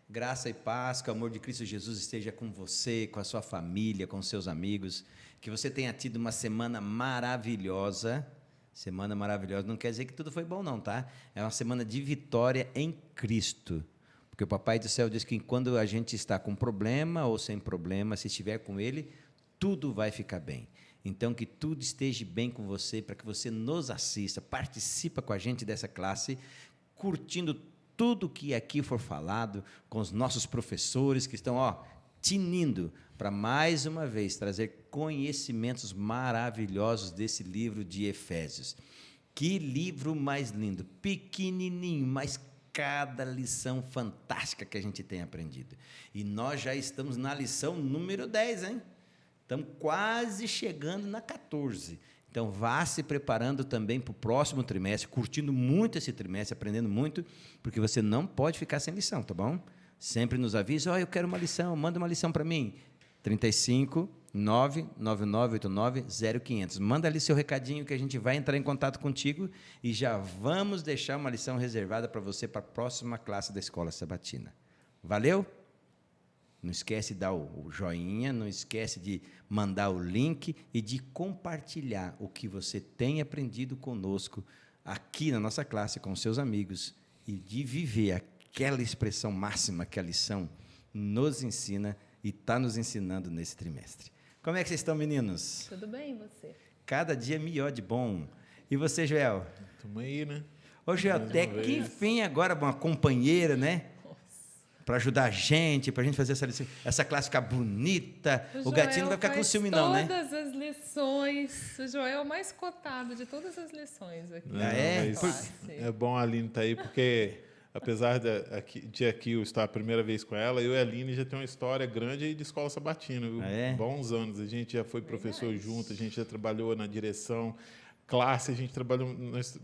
Graça e paz, que o amor de Cristo Jesus esteja com você, com a sua família, com seus amigos. Que você tenha tido uma semana maravilhosa. Semana maravilhosa não quer dizer que tudo foi bom, não, tá? É uma semana de vitória em Cristo. Porque o Papai do Céu diz que quando a gente está com problema ou sem problema, se estiver com Ele, tudo vai ficar bem. Então, que tudo esteja bem com você, para que você nos assista, participa com a gente dessa classe, curtindo tudo que aqui for falado, com os nossos professores que estão, tinindo para, mais uma vez, trazer conhecimentos maravilhosos desse livro de Efésios. Que livro mais lindo, pequenininho, mas cada lição fantástica que a gente tem aprendido. E nós já estamos na lição número 10, hein? Estamos quase chegando na 14. Então, vá se preparando também para o próximo trimestre, curtindo muito esse trimestre, aprendendo muito, porque você não pode ficar sem lição, tá bom? Sempre nos avisa, eu quero uma lição, manda uma lição para mim. 35 99989 0500. Manda ali seu recadinho que a gente vai entrar em contato contigo e já vamos deixar uma lição reservada para você para a próxima classe da Escola Sabatina. Valeu? Não esquece de dar o joinha, não esquece de mandar o link e de compartilhar o que você tem aprendido conosco aqui na nossa classe com seus amigos e de viver aquela expressão máxima que a lição nos ensina e está nos ensinando nesse trimestre. Como é que vocês estão, meninos? Tudo bem, e você? Cada dia melhor de bom. E você, Joel? Estamos aí, né? Ô, Joel, até que enfim agora uma companheira, né? Para ajudar a gente, para a gente fazer essa classe ficar bonita. O gatinho não vai ficar com ciúme, não, né? Todas as lições. O Joel é o mais cotado de todas as lições aqui. É bom a Aline estar aí, porque apesar de aqui eu estar a primeira vez com ela, eu e a Aline já tem uma história grande aí de escola sabatina, viu? Bons anos. A gente já foi professor junto, a gente já trabalhou na direção, classe, a gente trabalhou, nós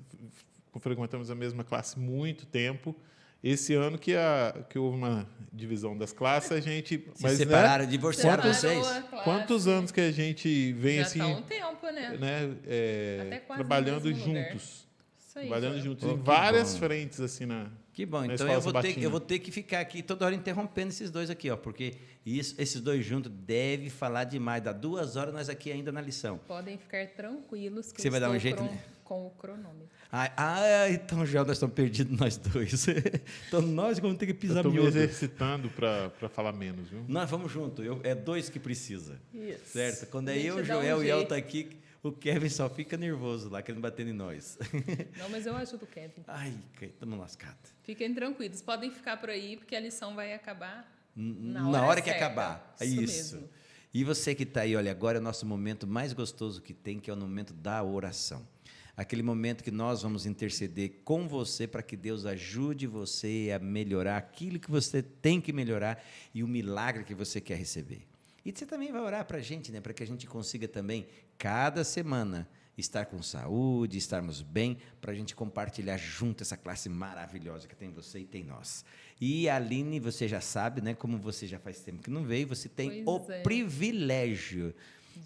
frequentamos a mesma classe muito tempo. Esse ano que houve uma divisão das classes, a gente... Se separaram, divorciaram vocês? Quantos anos que a gente vem já assim... Já está um tempo, né? Até quase trabalhando juntos. Isso aí, trabalhando juntos em várias frentes, assim, Que bom, então eu vou ter que ficar aqui toda hora interrompendo esses dois aqui, porque esses dois juntos devem falar demais. Dá 2 horas nós aqui ainda na lição. Podem ficar tranquilos que você vai dar um jeito, né? Com o cronômetro. Então já nós estamos perdidos nós dois. Então nós vamos ter que pisar miúdo. Eu estou me exercitando para falar menos, viu? Nós vamos junto, é 2 que precisa. Isso. Certo? Quando é eu, Joel e El tá aqui, o Kevin só fica nervoso lá, querendo bater em nós. Não, mas eu ajudo o Kevin. Ai, estamos lascados. Fiquem tranquilos, podem ficar por aí, porque a lição vai acabar na hora que acabar. Isso mesmo. E você que está aí, olha, agora é o nosso momento mais gostoso que tem, que é o momento da oração. Aquele momento que nós vamos interceder com você para que Deus ajude você a melhorar aquilo que você tem que melhorar e o milagre que você quer receber. E você também vai orar para a gente, né, para que a gente consiga também, cada semana, estar com saúde, estarmos bem, para a gente compartilhar junto essa classe maravilhosa que tem você e tem nós. E a Aline, você já sabe, né, como você já faz tempo que não veio, você tem privilégio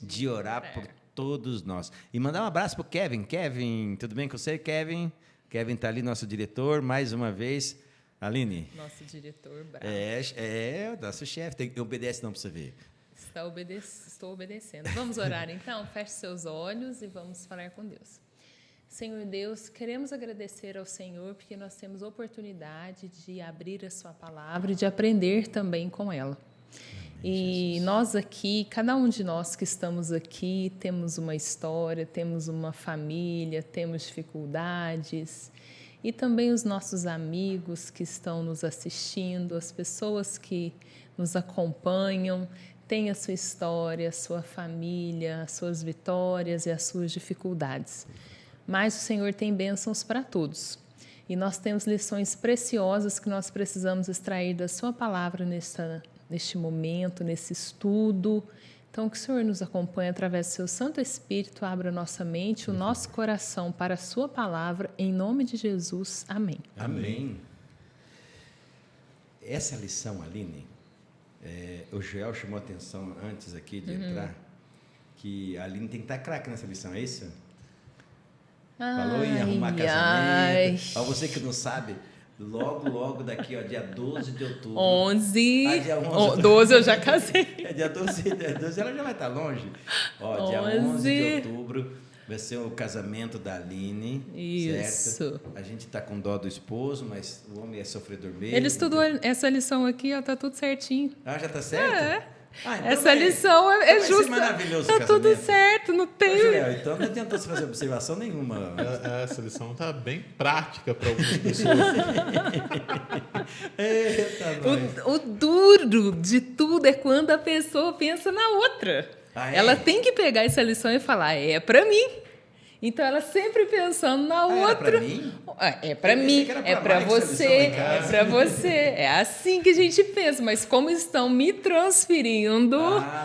de orar por todos nós. E mandar um abraço para o Kevin. Kevin, tudo bem com você, Kevin? Kevin está ali, nosso diretor, mais uma vez. Aline? Nosso diretor bravo. O nosso chefe. Obedece não para você ver. Estou obedecendo. Vamos orar, então? Feche seus olhos e vamos falar com Deus. Senhor Deus, queremos agradecer ao Senhor porque nós temos oportunidade de abrir a sua palavra e de aprender também com ela. E nós aqui, cada um de nós que estamos aqui, temos uma história, temos uma família, temos dificuldades. E também os nossos amigos que estão nos assistindo, as pessoas que nos acompanham, têm a sua história, a sua família, as suas vitórias e as suas dificuldades. Mas o Senhor tem bênçãos para todos. E nós temos lições preciosas que nós precisamos extrair da sua palavra neste momento, nesse estudo. Então, que o Senhor nos acompanhe através do seu Santo Espírito, abra nossa mente, o nosso coração para a sua palavra, em nome de Jesus. Amém. Amém. Essa lição, Aline, o Joel chamou a atenção antes aqui de entrar, que a Aline tem que estar craque nessa lição, é isso? Falou em arrumar casamento. Para você que não sabe, Logo daqui, ó, dia 12 de outubro. 11. Dia 11. 12 eu já casei. Dia 12 ela já vai estar longe. Ó, dia 11 de outubro vai ser o casamento da Aline. Isso. Certo? A gente tá com dó do esposo, mas o homem é sofredor mesmo. Ele estudou essa lição aqui, ó, tá tudo certinho. Ah, já tá certo? Então essa lição é justa. Maravilhoso, tá tudo certo, não tem. Então não adiantou você fazer observação nenhuma. Essa lição tá bem prática para algumas pessoas. Eita, o duro de tudo é quando a pessoa pensa na outra. Ela tem que pegar essa lição e falar, é para mim. Então ela sempre pensando na outra. É para mim? É para mim, é para você, é para você. É assim que a gente pensa, mas como estão me transferindo,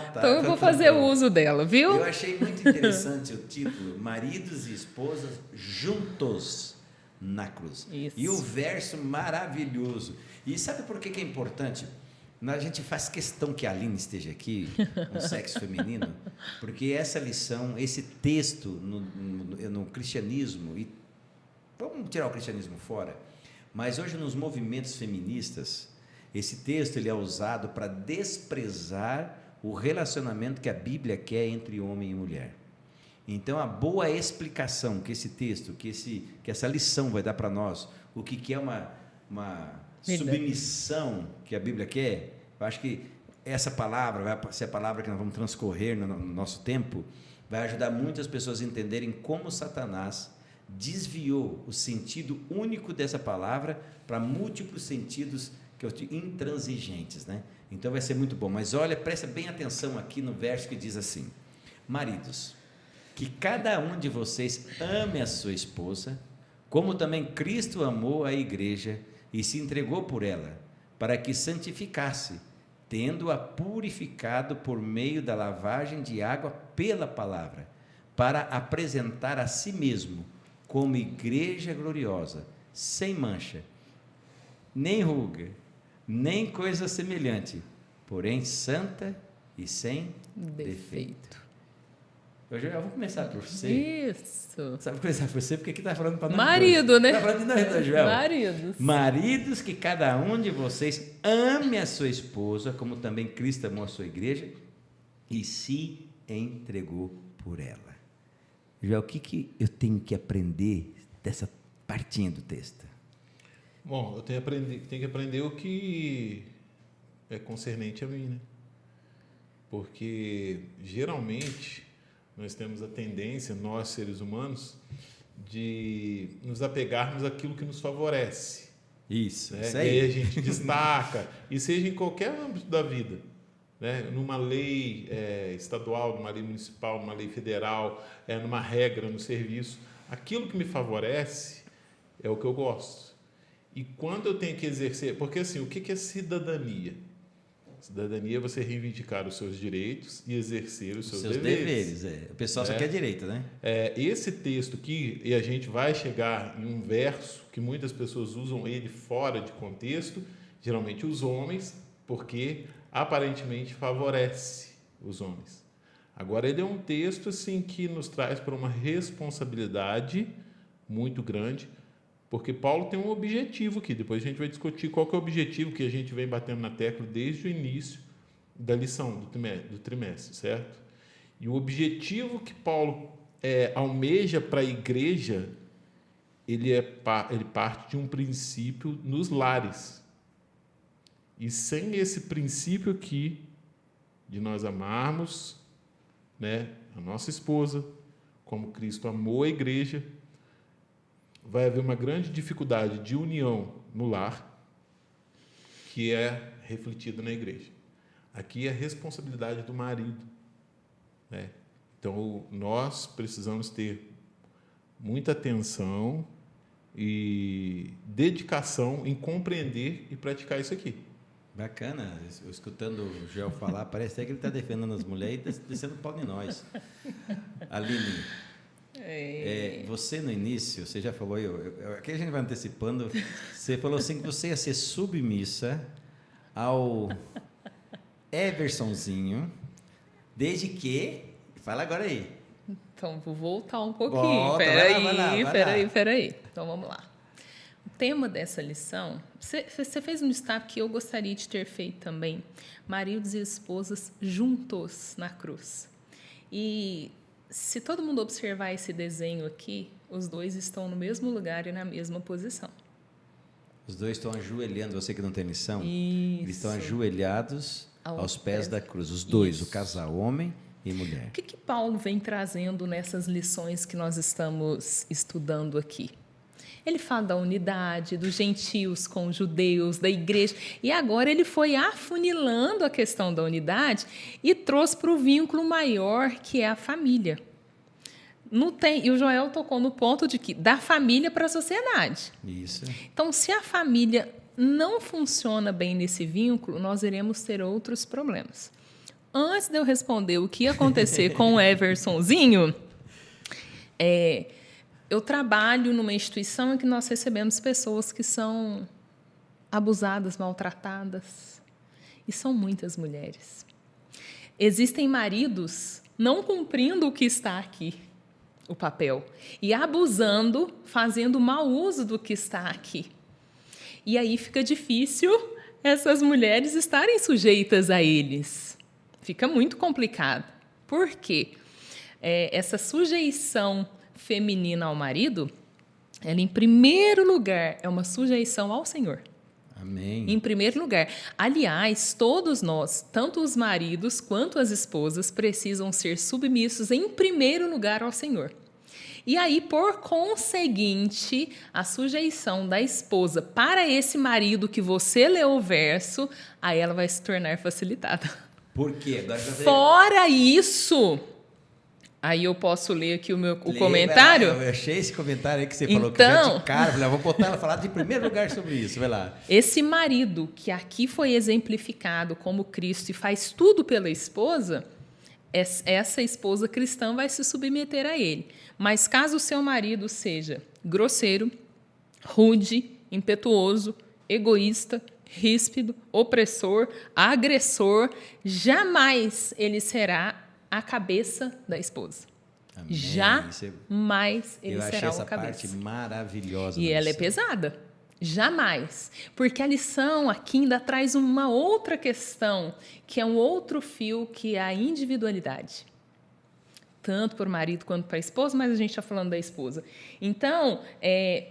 então eu vou fazer o uso dela, viu? Eu achei muito interessante o título, Maridos e Esposas Juntos na Cruz. Isso. E o verso maravilhoso. E sabe por que é importante? A gente faz questão que a Aline esteja aqui, com o sexo feminino, porque essa lição, esse texto no cristianismo, e vamos tirar o cristianismo fora, mas hoje nos movimentos feministas, esse texto ele é usado para desprezar o relacionamento que a Bíblia quer entre homem e mulher. Então, a boa explicação que esse texto, que essa lição vai dar para nós, o que é uma submissão que a Bíblia quer, eu acho que essa palavra vai ser a palavra que nós vamos transcorrer no nosso tempo, vai ajudar muitas pessoas a entenderem como Satanás desviou o sentido único dessa palavra para múltiplos sentidos intransigentes, né? Então vai ser muito bom, mas olha, presta bem atenção aqui no verso que diz assim: maridos, que cada um de vocês ame a sua esposa, como também Cristo amou a igreja e se entregou por ela, para que santificasse, tendo-a purificado por meio da lavagem de água pela palavra, para apresentar a si mesmo como igreja gloriosa, sem mancha, nem ruga, nem coisa semelhante, porém santa e sem defeito. Eu vou começar por você. Isso. Sabe começar por você? Porque aqui está falando para nós marido, dois. Né? Está falando de nós dois, Joel. Maridos. Maridos, que cada um de vocês ame a sua esposa, como também Cristo amou a sua igreja e se entregou por ela. Joel, o que eu tenho que aprender dessa partinha do texto? Bom, eu tenho que aprender o que é concernente a mim, né? Porque, geralmente, nós temos a tendência, nós seres humanos, de nos apegarmos àquilo que nos favorece. Isso, né? Isso aí. E aí a gente destaca, e seja em qualquer âmbito da vida, né? Numa lei estadual, numa lei municipal, numa lei federal, numa regra, no serviço, aquilo que me favorece é o que eu gosto. E quando eu tenho que exercer... Porque, assim, o que é cidadania? Cidadania é você reivindicar os seus direitos e exercer os seus deveres. O pessoal só quer direito, né? Esse texto aqui, e a gente vai chegar em um verso que muitas pessoas usam ele fora de contexto, geralmente os homens, porque aparentemente favorece os homens. Agora, ele é um texto assim, que nos traz para uma responsabilidade muito grande, porque Paulo tem um objetivo aqui, depois a gente vai discutir qual que é o objetivo que a gente vem batendo na tecla desde o início da lição, do trimestre, certo? E o objetivo que Paulo almeja para a igreja, ele parte de um princípio nos lares. E sem esse princípio aqui, de nós amarmos, né, a nossa esposa, como Cristo amou a igreja, vai haver uma grande dificuldade de união no lar, que é refletida na igreja. Aqui é a responsabilidade do marido, né? Então, nós precisamos ter muita atenção e dedicação em compreender e praticar isso aqui. Bacana, escutando o Joel falar, parece até que ele está defendendo as mulheres e descendo pau em nós. Aline, você no início, você já falou, aqui a gente vai antecipando, você falou assim que você ia ser submissa ao Eversonzinho, desde que... Fala agora aí. Então, vou voltar um pouquinho. Peraí. Então, vamos lá. tema dessa lição, você fez um destaque que eu gostaria de ter feito também. Maridos e esposas juntos na cruz. E se todo mundo observar esse desenho aqui, os dois estão no mesmo lugar e na mesma posição. Os dois estão ajoelhando, você que não tem lição, Isso. eles estão ajoelhados aos pés da cruz. Os dois, isso. O casal, homem e mulher. O que Paulo vem trazendo nessas lições que nós estamos estudando aqui? Ele fala da unidade, dos gentios com os judeus, da igreja. E agora ele foi afunilando a questão da unidade e trouxe para o vínculo maior, que é a família. E o Joel tocou no ponto de que da família para a sociedade. Isso. Então, se a família não funciona bem nesse vínculo, nós iremos ter outros problemas. Antes de eu responder o que ia acontecer com o Eversonzinho, eu trabalho numa instituição em que nós recebemos pessoas que são abusadas, maltratadas, e são muitas mulheres. Existem maridos não cumprindo o que está aqui, o papel, e abusando, fazendo mau uso do que está aqui. E aí fica difícil essas mulheres estarem sujeitas a eles. Fica muito complicado. Por quê? Essa sujeição feminina ao marido, ela, em primeiro lugar, é uma sujeição ao Senhor. Amém. Em primeiro lugar. Aliás, todos nós, tanto os maridos quanto as esposas, precisam ser submissos, em primeiro lugar, ao Senhor. E aí, por conseguinte, a sujeição da esposa para esse marido que você leu o verso, aí ela vai se tornar facilitada. Por quê? Fora isso, aí eu posso ler aqui o comentário? Eu achei esse comentário aí que você falou, que já de cara, falei, vou botar ela falar de primeiro lugar sobre isso, vai lá. Esse marido que aqui foi exemplificado como Cristo e faz tudo pela esposa, essa esposa cristã vai se submeter a ele. Mas caso o seu marido seja grosseiro, rude, impetuoso, egoísta, ríspido, opressor, agressor, jamais ele será a cabeça da esposa. Amém. Jamais ele será a cabeça. Eu achei essa parte maravilhosa. E ela é pesada. Jamais. Porque a lição aqui ainda traz uma outra questão, que é um outro fio, que é a individualidade. Tanto para o marido quanto para a esposa, mas a gente está falando da esposa. Então,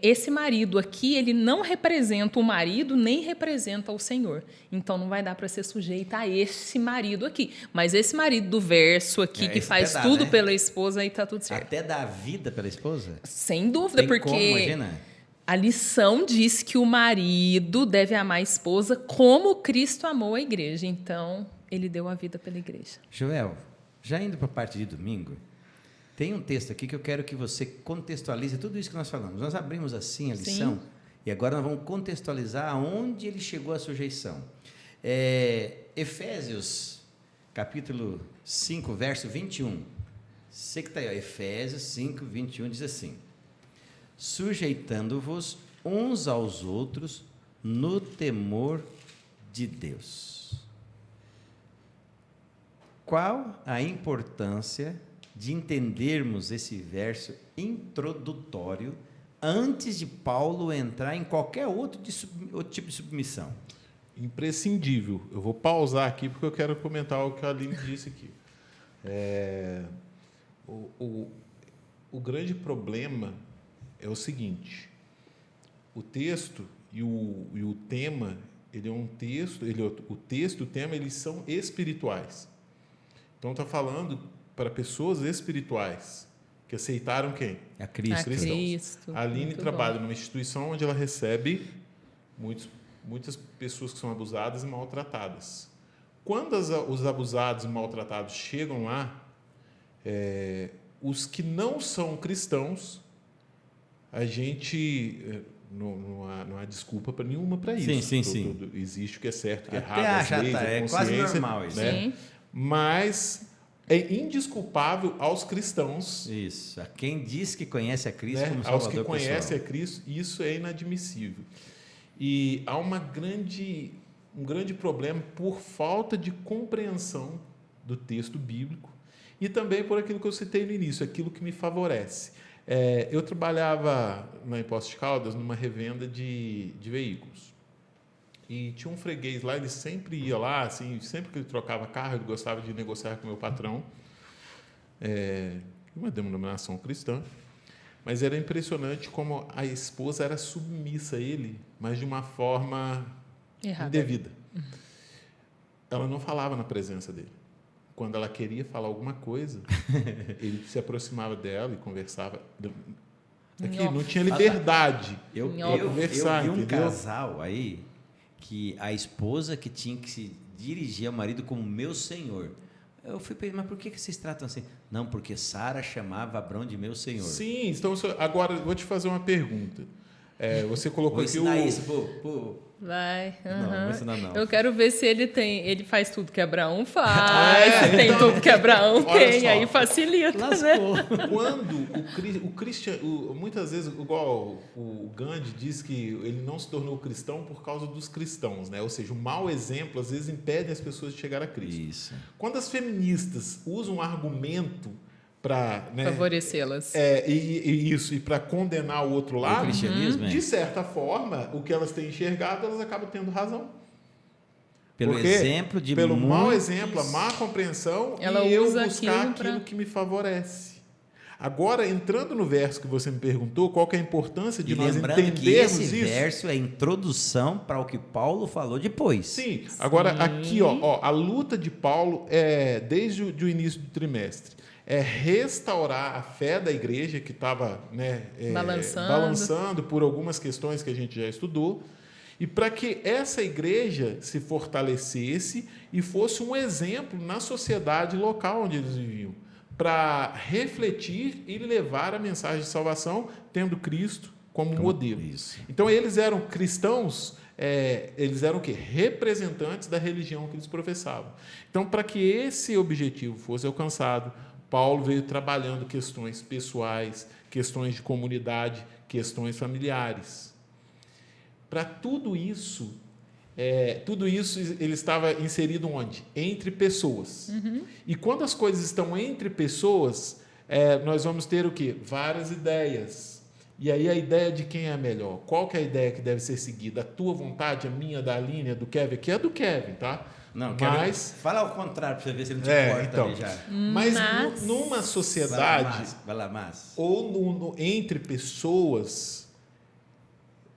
esse marido aqui, ele não representa o marido, nem representa o Senhor. Então, não vai dar para ser sujeita a esse marido aqui. Mas esse marido do verso aqui, que faz tudo pela esposa, aí está tudo certo. Até dar vida pela esposa? Sem dúvida, porque como, imagina? A lição diz que o marido deve amar a esposa como Cristo amou a igreja. Então, ele deu a vida pela igreja. Joel, já indo para a parte de domingo, tem um texto aqui que eu quero que você contextualize tudo isso que nós falamos. Nós abrimos assim a lição. Sim. E agora nós vamos contextualizar aonde ele chegou à sujeição. Efésios, capítulo 5, verso 21. Você que está aí, ó, Efésios 5, 21, diz assim: sujeitando-vos uns aos outros no temor de Deus. Qual a importância de entendermos esse verso introdutório antes de Paulo entrar em qualquer outro tipo de submissão? Imprescindível. Eu vou pausar aqui porque eu quero comentar o que a Aline disse aqui. O grande problema é o seguinte: o texto e o tema, ele é um texto, o texto e o tema, eles são espirituais. Então, está falando para pessoas espirituais que aceitaram quem? A Cristo. Cristo. A Aline trabalha numa instituição onde ela recebe muitas pessoas que são abusadas e maltratadas. Quando os abusados e maltratados chegam lá, os que não são cristãos, a gente não há desculpa para nenhuma para isso. Sim. Existe o que é certo, o que é até errado, as leis, é quase normal isso. Né? Mas é indesculpável aos cristãos. Isso. A quem diz que conhece a Cristo, né? como Salvador aos que conhecem pessoal. a Cristo, isso é inadmissível. E há um grande problema por falta de compreensão do texto bíblico e também por aquilo que eu citei no início, aquilo que me favorece. Eu trabalhava lá em Poços de Caldas, numa revenda de veículos. E tinha um freguês lá, ele sempre ia lá, assim, sempre que ele trocava carro, ele gostava de negociar com o meu patrão. Uma denominação cristã. Mas era impressionante como a esposa era submissa a ele, mas de uma forma indevida. Ela não falava na presença dele. Quando ela queria falar alguma coisa, ele se aproximava dela e conversava. Não tinha liberdade eu conversar, vi um entendeu? casal aí que a esposa que tinha que se dirigir ao marido como meu senhor. Eu fui pensar, mas por que vocês tratam assim? Não, porque Sara chamava Abrão de meu senhor. Sim, então agora eu vou te fazer uma pergunta. Você colocou aqui isso Vai. Não, ensinar não. Eu quero ver se ele faz tudo que Abraão faz, se tem tudo que Abraão tem, aí facilita, lascou. né? Quando muitas vezes, igual o Gandhi diz que ele não se tornou cristão por causa dos cristãos, né? Ou seja, o mau exemplo às vezes impede as pessoas de chegar a Cristo. Isso. Quando as feministas usam um argumento para favorecê-las. E para condenar o outro lado, o cristianismo, de certa forma, o que elas têm enxergado, elas acabam tendo razão. Pelo mau exemplo, a má compreensão, ela e eu usa buscar aquilo que me favorece. Agora, entrando no verso que você me perguntou, qual que é a importância de nós entendermos que esse isso? verso é a introdução para o que Paulo falou depois. Sim. Agora, aqui, a luta de Paulo desde o início do trimestre. Restaurar a fé da igreja que estava balançando por algumas questões que a gente já estudou, e para que essa igreja se fortalecesse e fosse um exemplo na sociedade local onde eles viviam, para refletir e levar a mensagem de salvação, tendo Cristo como modelo. Isso. Então, eles eram cristãos, eles eram o quê? Representantes da religião que eles professavam. Então, para que esse objetivo fosse alcançado, Paulo veio trabalhando questões pessoais, questões de comunidade, questões familiares. Para tudo isso ele estava inserido onde? Entre pessoas. Uhum. E quando as coisas estão entre pessoas, nós vamos ter o quê? Várias ideias. E aí a ideia de quem é a melhor? Qual que é a ideia que deve ser seguida? A tua vontade, a minha, da Aline, a do Kevin? Aqui é a do Kevin, tá? Não, fala ao contrário para você ver se ele te importa então, ali já. Mas numa sociedade, vai lá, mas. ou entre pessoas,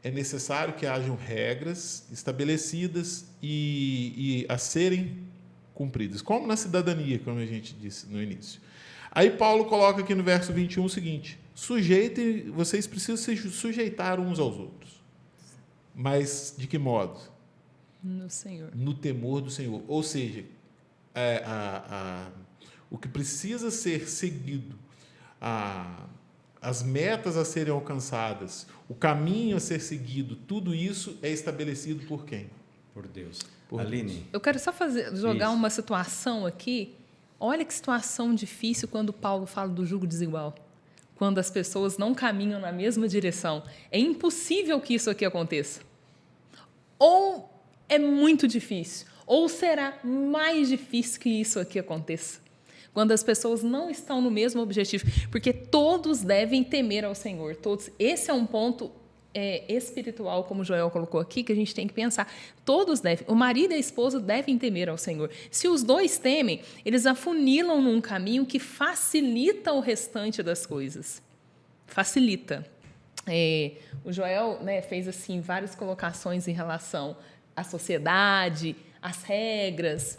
é necessário que hajam regras estabelecidas e a serem cumpridas, como na cidadania, como a gente disse no início. Aí Paulo coloca aqui no verso 21 o seguinte: vocês precisam se sujeitar uns aos outros. Mas de que modo? No Senhor. No temor do Senhor. Ou seja, o que precisa ser seguido, as metas a serem alcançadas, o caminho a ser seguido, tudo isso é estabelecido por quem? Por Deus. Aline. Deus. Eu quero só jogar uma situação aqui. Olha que situação difícil quando Paulo fala do jugo desigual. Quando as pessoas não caminham na mesma direção. É impossível que isso aqui aconteça. Ou é muito difícil, ou será mais difícil que isso aqui aconteça. Quando as pessoas não estão no mesmo objetivo, porque todos devem temer ao Senhor, todos. Esse é um ponto espiritual, como o Joel colocou aqui, que a gente tem que pensar. Todos devem, o marido e a esposa devem temer ao Senhor. Se os dois temem, eles afunilam num caminho que facilita o restante das coisas. Facilita. O Joel fez assim várias colocações em relação à sociedade, às regras.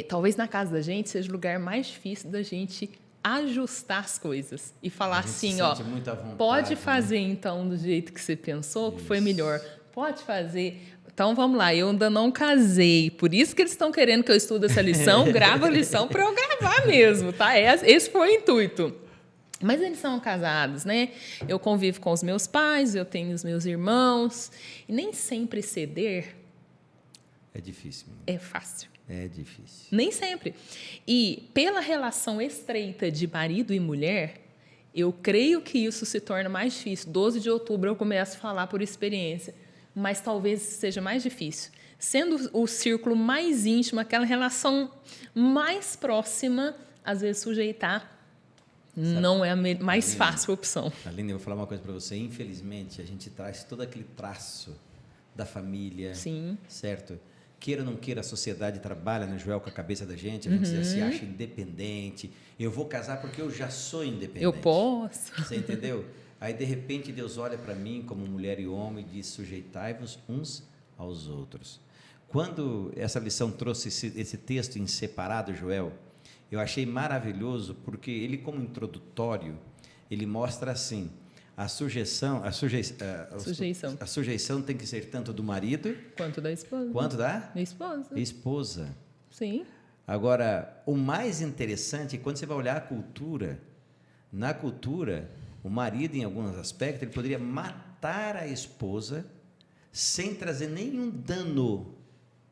Talvez na casa da gente seja o lugar mais difícil da gente ajustar as coisas e falar assim, pode fazer então do jeito que você pensou, que foi melhor. Pode fazer. Então, vamos lá, eu ainda não casei, por isso que eles estão querendo que eu estude essa lição, grava a lição para eu gravar mesmo, tá? Esse foi o intuito. Mas eles são casados, né? Eu convivo com os meus pais, eu tenho os meus irmãos. E nem sempre ceder... É difícil. É fácil. É difícil. Nem sempre. E pela relação estreita de marido e mulher, eu creio que isso se torna mais difícil. 12 de outubro eu começo a falar por experiência. Mas talvez seja mais difícil. Sendo o círculo mais íntimo, aquela relação mais próxima, às vezes sujeitar não é a mais fácil opção. Aline, eu vou falar uma coisa para você. Infelizmente, a gente traz todo aquele traço da família, sim, certo? Queira ou não queira, a sociedade trabalha, né, Joel, com a cabeça da gente, a gente já se acha independente. Eu vou casar porque eu já sou independente. Eu posso. Você entendeu? Aí, de repente, Deus olha para mim como mulher e homem e diz, sujeitai-vos uns aos outros. Quando essa lição trouxe esse texto em separado, Joel, eu achei maravilhoso, porque ele, como introdutório, ele mostra assim, a sujeição tem que ser tanto do marido quanto da esposa. Quanto da esposa. Sim. Agora, o mais interessante é quando você vai olhar a cultura. Na cultura, o marido, em alguns aspectos, ele poderia matar a esposa sem trazer nenhum dano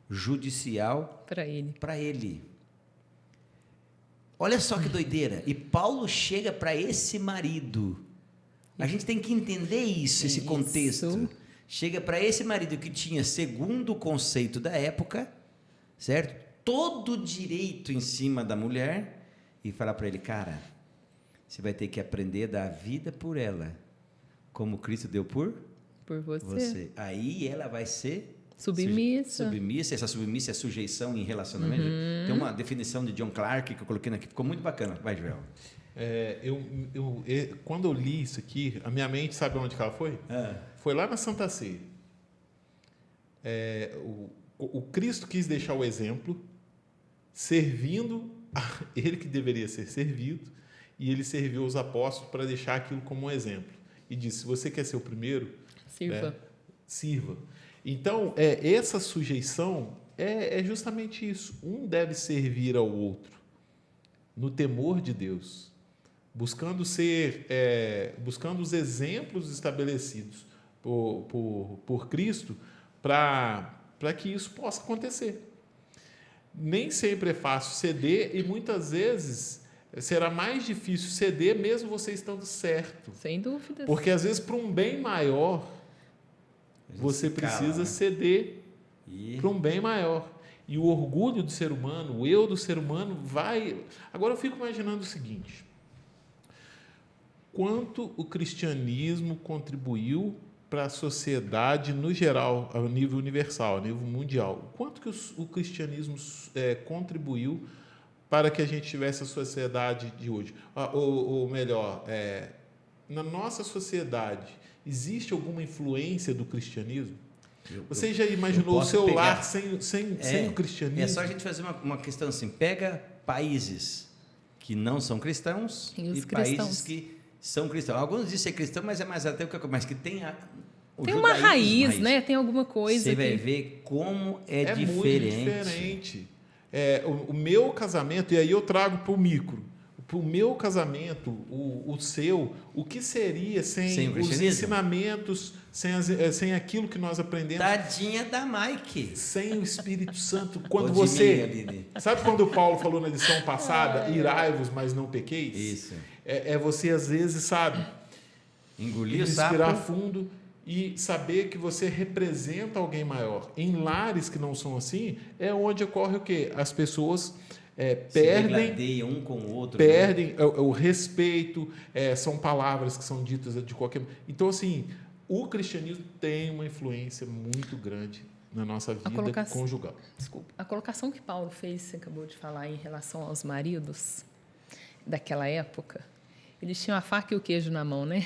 judicial para ele. Olha só que doideira. E Paulo chega para esse marido. A gente tem que entender esse contexto. Chega para esse marido que tinha, segundo o conceito da época, certo? Todo o direito em cima da mulher, e falar para ele, cara, você vai ter que aprender a dar vida por ela, como Cristo deu por você. Aí ela vai ser submissa. Essa submissa é sujeição em relacionamento. Tem uma definição de John Clark que eu coloquei aqui, ficou muito bacana. Vai, Joel. Quando eu li isso aqui, a minha mente, sabe onde que ela foi? Foi lá na Santa Ceia. O Cristo quis deixar o exemplo, servindo ele que deveria ser servido, e ele serviu os apóstolos para deixar aquilo como um exemplo. E disse, se você quer ser o primeiro, sirva. Então, essa sujeição é justamente isso. Um deve servir ao outro, no temor de Deus, buscando os exemplos estabelecidos por Cristo para que isso possa acontecer. Nem sempre é fácil ceder e muitas vezes será mais difícil ceder mesmo você estando certo. Sem dúvida. Porque às vezes para um bem maior você precisa ceder para um bem maior. E o orgulho do ser humano, o eu do ser humano vai... Agora eu fico imaginando o seguinte, quanto o cristianismo contribuiu para a sociedade no geral, a nível universal, a nível mundial. Quanto que o cristianismo contribuiu para que a gente tivesse a sociedade de hoje? Ou melhor, na nossa sociedade, existe alguma influência do cristianismo? Você já imaginou o seu lar sem o cristianismo? É só a gente fazer uma questão assim, pega países que não são cristãos e países que são cristãos. Alguns dizem ser cristão, mas é mais ateu que mas que tem uma raiz, né? Tem alguma coisa. Você vai ver como é diferente. Muito diferente. O meu casamento, e aí eu trago para o micro, para o meu casamento, o seu, o que seria sem os ensinamentos, sem aquilo que nós aprendemos? Tadinha da Mike. Sem o Espírito Santo. Quando você... Sabe quando o Paulo falou na lição passada, irai-vos, mas não pequeis? Isso. Você, às vezes, sabe... Engolir o sapo. Respirar fundo e saber que você representa alguém maior. Em lares que não são assim, é onde ocorre o quê? As pessoas... perdem um com o outro, perdem o respeito, são palavras que são ditas de qualquer... Então, assim, o cristianismo tem uma influência muito grande na nossa vida conjugal. Desculpa. A colocação que Paulo fez, você acabou de falar, em relação aos maridos daquela época, eles tinham a faca e o queijo na mão, né?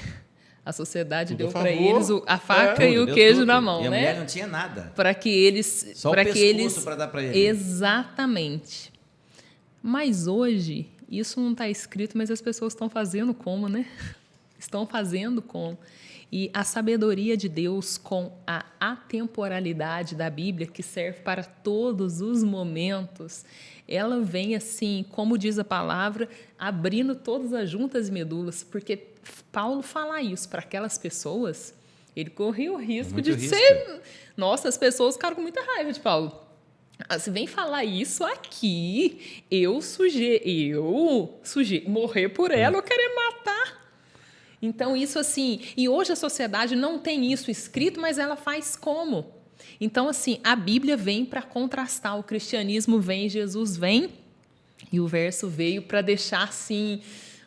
A sociedade deu para eles a faca e o queijo na mão, né? E a né? mulher não tinha nada. Para que eles... Só o pescoço para dar para eles. Exatamente. Mas hoje, isso não está escrito, mas as pessoas estão fazendo como, né? Estão fazendo como. E a sabedoria de Deus com a atemporalidade da Bíblia, que serve para todos os momentos, ela vem assim, como diz a palavra, abrindo todas as juntas e medulas, porque Paulo falar isso para aquelas pessoas, ele corria o risco de ser... Nossa, as pessoas ficaram com muita raiva de Paulo. Se vem falar isso aqui, eu morrer por ela, eu querer matar. Então, isso assim... E hoje a sociedade não tem isso escrito, mas ela faz como? Então, assim, a Bíblia vem para contrastar. O cristianismo vem, Jesus vem, e o verso veio para deixar, assim,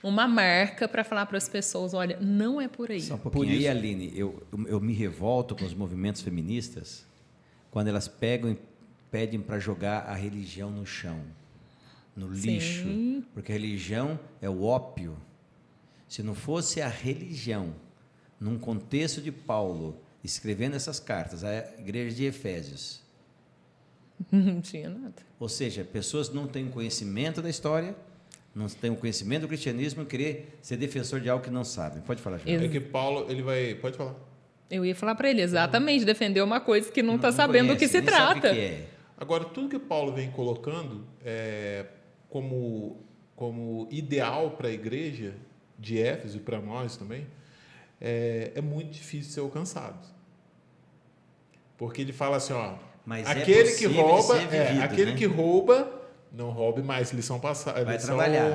uma marca para falar para as pessoas, olha, não é por aí. Só um pouquinho. Aí, Aline, eu me revolto com os movimentos feministas quando elas pegam e pedem para jogar a religião no chão, no lixo, porque a religião é o ópio. Se não fosse a religião, num contexto de Paulo, escrevendo essas cartas à igreja de Efésios, não tinha nada. Ou seja, pessoas não têm conhecimento da história, não têm o conhecimento do cristianismo e querer ser defensor de algo que não sabem. Pode falar, João. É que Paulo, ele vai... Pode falar. Eu ia falar para ele exatamente, defender uma coisa que não está sabendo do que se trata. Sabe o que é. Agora, tudo que Paulo vem colocando como ideal para a igreja de Éfeso e para nós também, é muito difícil ser alcançado. Porque ele fala assim, ó, mas aquele que rouba, vivido, né? que rouba, não roube mais. Lição passada. Vai trabalhar.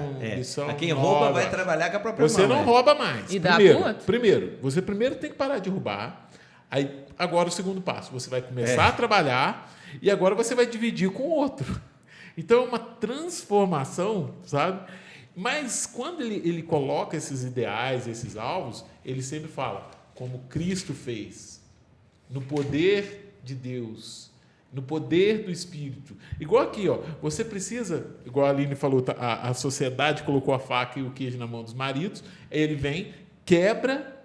A quem rouba vai trabalhar com a própria mão. Você não rouba mais. E Você primeiro tem que parar de roubar. Aí, agora o segundo passo, você vai começar a trabalhar e agora você vai dividir com o outro. Então, é uma transformação, sabe? Mas, quando ele coloca esses ideais, esses alvos, ele sempre fala, como Cristo fez, no poder de Deus, no poder do Espírito. Igual aqui, ó, você precisa, igual a Aline falou, a sociedade colocou a faca e o queijo na mão dos maridos, ele vem, quebra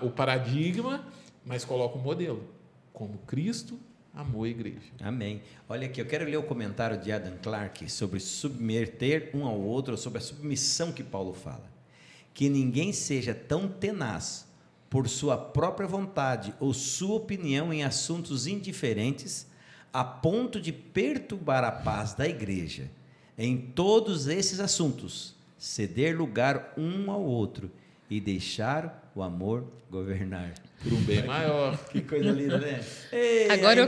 o paradigma, mas coloca um modelo, como Cristo amou a igreja. Amém. Olha aqui, eu quero ler o comentário de Adam Clarke sobre submeter um ao outro, sobre a submissão que Paulo fala. Que ninguém seja tão tenaz por sua própria vontade ou sua opinião em assuntos indiferentes, a ponto de perturbar a paz da igreja. Em todos esses assuntos, ceder lugar um ao outro e deixar o amor governar. Por um bem maior. Que coisa linda, né? Ei, agora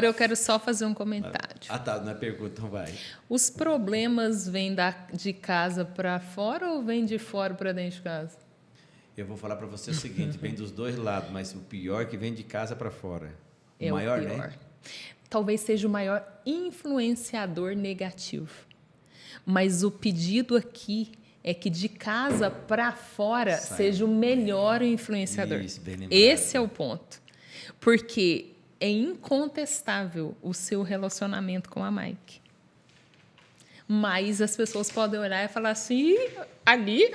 eu quero só fazer um comentário. Tá, não é pergunta, então vai. Os problemas vêm de casa para fora ou vêm de fora para dentro de casa? Eu vou falar para você o seguinte, vem dos dois lados, mas o pior é que vem de casa para fora. O pior. Né? Talvez seja o maior influenciador negativo. Mas o pedido aqui é que de casa para fora seja o melhor influenciador. Isso, bem lembrado. Esse é o ponto. Porque é incontestável o seu relacionamento com a Mike. Mas as pessoas podem olhar e falar assim, ali,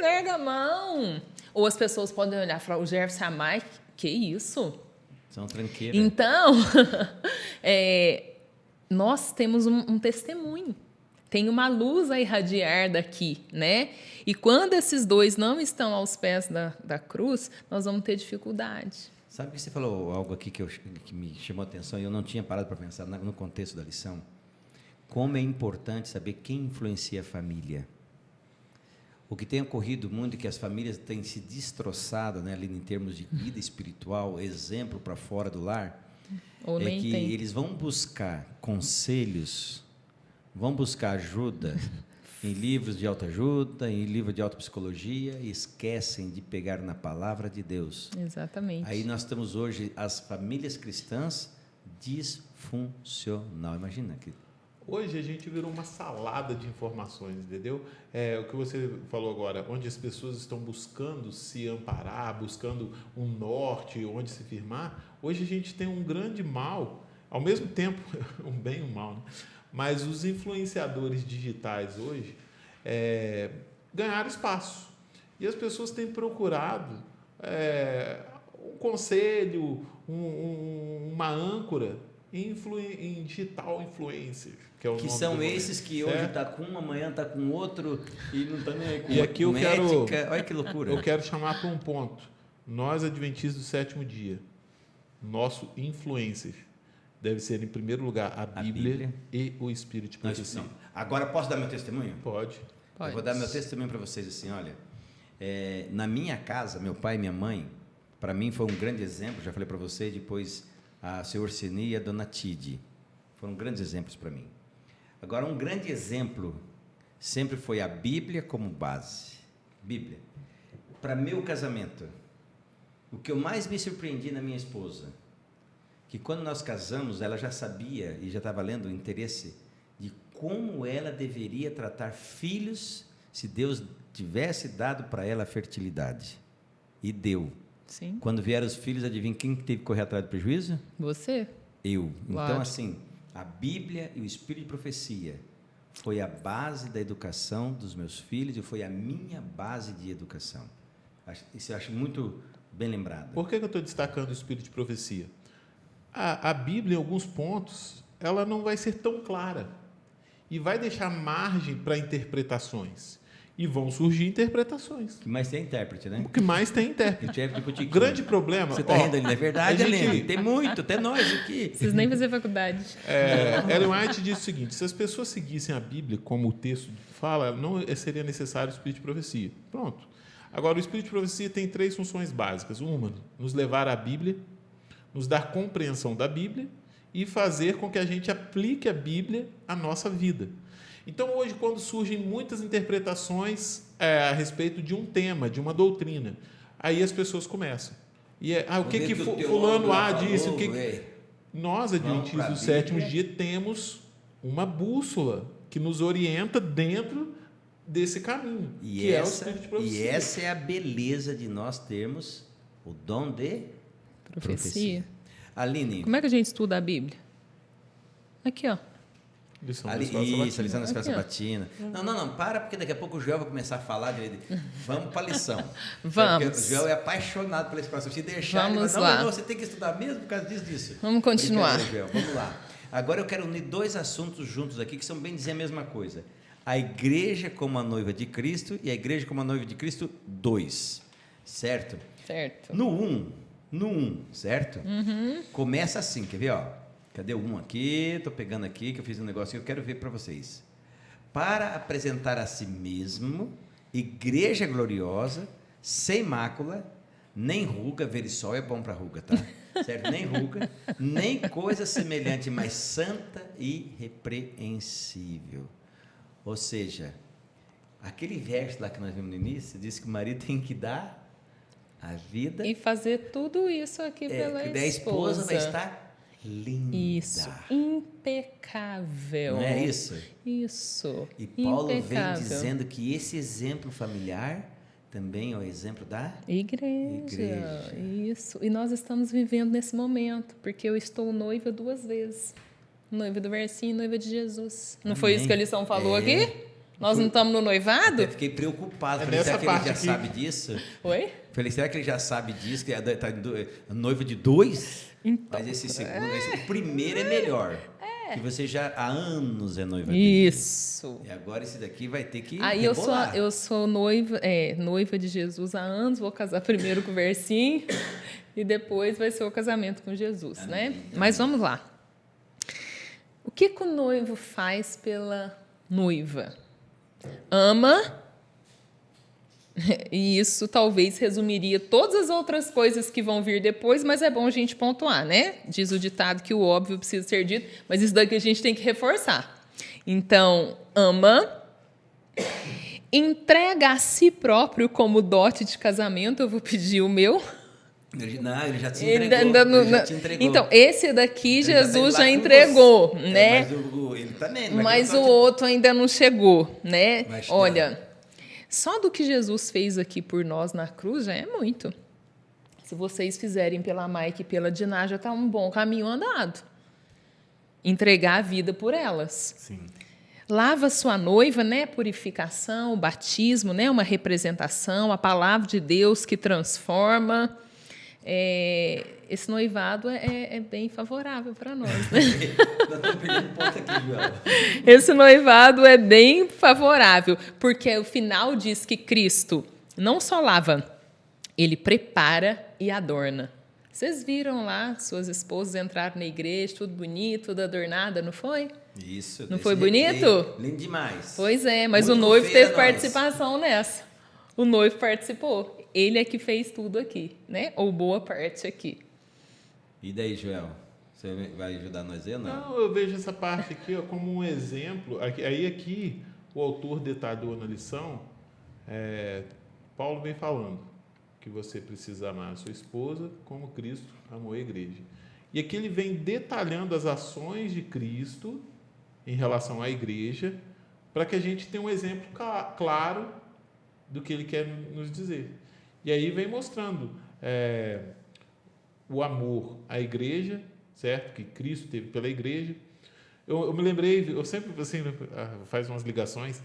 larga a mão. Ou as pessoas podem olhar e falar, o Jefferson e a Mike, que isso? São tranqueiras. Então, nós temos um testemunho. Tem uma luz a irradiar daqui, né? E quando esses dois não estão aos pés da cruz, nós vamos ter dificuldade. Sabe que você falou algo aqui que me chamou a atenção e eu não tinha parado para pensar no contexto da lição? Como é importante saber quem influencia a família. O que tem ocorrido muito é que as famílias têm se destroçado, né, ali em termos de vida espiritual, exemplo para fora do lar, eles vão buscar conselhos, vão buscar ajuda em livros de autoajuda, em livros de autopsicologia e esquecem de pegar na palavra de Deus. Exatamente. Aí nós temos hoje as famílias cristãs disfuncional. Imagina que hoje a gente virou uma salada de informações, entendeu? O que você falou agora, onde as pessoas estão buscando se amparar, buscando um norte, onde se firmar. Hoje a gente tem um grande mal, ao mesmo tempo, um bem e um mal, né? Mas os influenciadores digitais hoje ganharam espaço. E as pessoas têm procurado um conselho, uma âncora em digital influencer. Que é o nome são esses que hoje está com um, amanhã está com outro e não está nem aí com aqui eu ética. Olha que loucura. Eu quero chamar para um ponto. Nós, adventistas do sétimo dia, nosso influencer deve ser, em primeiro lugar, a Bíblia e o Espírito de profecia. Agora, posso dar meu testemunho? Pode. Eu vou dar meu testemunho para vocês assim, olha. Na minha casa, meu pai e minha mãe, para mim foi um grande exemplo, já falei para você, depois a senhora Orsini e a dona Tide. Foram grandes exemplos para mim. Agora, um grande exemplo sempre foi a Bíblia como base. Bíblia. Para meu casamento, o que eu mais me surpreendi na minha esposa, que quando nós casamos, ela já sabia e já estava lendo o interesse de como ela deveria tratar filhos se Deus tivesse dado para ela a fertilidade. E deu. Sim. Quando vieram os filhos, adivinha quem teve que correr atrás do prejuízo? Você. Eu. Claro. Então, assim, a Bíblia e o Espírito de Profecia foi a base da educação dos meus filhos e foi a minha base de educação. Isso eu acho muito bem lembrado. Por que eu estou destacando o Espírito de Profecia? A Bíblia, em alguns pontos, ela não vai ser tão clara e vai deixar margem para interpretações. E vão surgir interpretações. O que mais tem intérprete, né? O que mais tem intérprete. O grande problema... Você está rindo ali, não é verdade, Aline? Tem muito, até nós aqui. Vocês nem fazer faculdade. Ellen White diz o seguinte, se as pessoas seguissem a Bíblia como o texto fala, não seria necessário o Espírito de Profecia. Pronto. Agora, o Espírito de Profecia tem 3 funções básicas. Uma, nos levar à Bíblia, nos dar compreensão da Bíblia e fazer com que a gente aplique a Bíblia à nossa vida. Então, hoje, quando surgem muitas interpretações a respeito de um tema, de uma doutrina, aí as pessoas começam. E o que fulano A disse? Nós, adventistas do sétimo dia, temos uma bússola que nos orienta dentro desse caminho, é o Espírito de Profecia. E essa é a beleza de nós termos o dom de profecia. Aline. Como é que a gente estuda a Bíblia? Aqui, ó. Lição da Escola Sabatina. Não, para, porque daqui a pouco o Joel vai começar a falar dele. Vamos para a lição. Vamos. Porque o Joel é apaixonado pela escola. Se deixar, vamos ele vai, não, você tem que estudar mesmo por causa disso. Vamos continuar. Joel, vamos lá. Agora eu quero unir 2 assuntos juntos aqui que são bem dizer a mesma coisa. A igreja como a noiva de Cristo e a igreja como a noiva de Cristo 2. Certo? Certo. No 1, certo? Uhum. Começa assim, quer ver, ó? Cadê o 1 aqui? Estou pegando aqui, que eu fiz um negócio que eu quero ver para vocês. Para apresentar a si mesmo, igreja gloriosa, sem mácula, nem ruga, verissol é bom para ruga, tá? Certo? Nem ruga, nem coisa semelhante, mas santa e irrepreensível. Ou seja, aquele verso lá que nós vimos no início, diz que o marido tem que dar a vida... E fazer tudo isso aqui pela esposa. A esposa vai estar... linda. Isso, impecável. Não é isso? Isso. E Paulo vem dizendo que esse exemplo familiar também é o exemplo da igreja. Isso. E nós estamos vivendo nesse momento, porque eu estou noiva 2 vezes. Noiva do versinho e noiva de Jesus. Não foi isso que a lição falou aqui? Nós não estamos no noivado? Eu fiquei preocupado. Falei, será que ele já sabe disso? Oi? Falei, será que ele já sabe disso? Que está noiva de 2? Então, mas esse segundo, o primeiro é melhor. Que você já há anos é noiva dele. Isso. E agora esse daqui vai ter que aí eu sou noiva de Jesus há anos, vou casar primeiro com o versinho e depois vai ser o casamento com Jesus, né? Mas vamos lá. O que o noivo faz pela noiva? Ama. E isso talvez resumiria todas as outras coisas que vão vir depois, mas é bom a gente pontuar, né? Diz o ditado que o óbvio precisa ser dito, mas isso daqui a gente tem que reforçar. Então, ama, entrega a si próprio como dote de casamento, eu vou pedir o meu. Não, ele já te entregou. Ele já te entregou. Então, esse daqui Jesus já entregou, né? Mas ele também. Mas o outro ainda não chegou, né? Olha... Só do que Jesus fez aqui por nós na cruz já é muito. Se vocês fizerem pela Mike e pela Diná, já está um bom caminho andado. Entregar a vida por elas. Sim. Lava sua noiva, né? Purificação, o batismo, né? Uma representação, a palavra de Deus que transforma. Esse noivado é bem favorável para nós, né? Nós estamos perdendo ponto aqui, Joel. Esse noivado é bem favorável, porque o final diz que Cristo não só lava, ele prepara e adorna. Vocês viram lá, suas esposas entraram na igreja, tudo bonito, tudo adornada, não foi? Isso. Não foi bonito? Lindo demais. Pois é, mas muito o noivo teve participação nessa. O noivo participou. Ele é que fez tudo aqui, né? Ou boa parte aqui. E daí, Joel? Você vai ajudar nós aí ou não? Não, eu vejo essa parte aqui como um exemplo. Aqui o autor detalhou na lição, Paulo vem falando que você precisa amar a sua esposa como Cristo amou a igreja. E aqui ele vem detalhando as ações de Cristo em relação à igreja, para que a gente tenha um exemplo claro do que ele quer nos dizer. E aí vem mostrando o amor à igreja, certo? Que Cristo teve pela igreja. Eu me lembrei, eu sempre assim, faz umas ligações,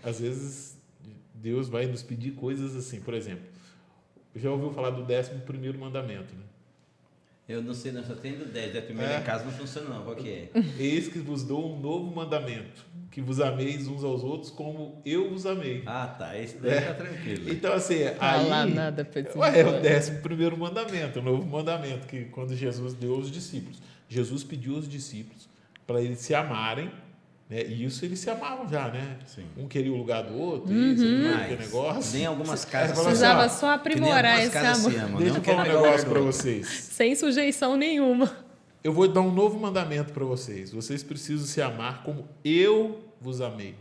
às vezes Deus vai nos pedir coisas assim, por exemplo, já ouviu falar do 11º mandamento, né? Eu não sei, não, só tenho do 10, da primeira casa não funciona não, qual que é? Eis que vos dou um novo mandamento, que vos ameis uns aos outros como eu vos amei. Ah, tá, esse daí tá tranquilo. Então, assim, Fala nada pra é o 11º mandamento, o novo mandamento, que quando Jesus deu aos discípulos. Jesus pediu aos discípulos para eles se amarem, né? E isso eles se amavam já, né? Sim. Um queria o lugar do outro, isso, aquele negócio. Nem algumas casas precisava só aprimorar esse amor. Deixa eu falar um negócio para vocês. Sem sujeição nenhuma. Eu vou dar um novo mandamento para vocês. Vocês precisam se amar como eu vos amei.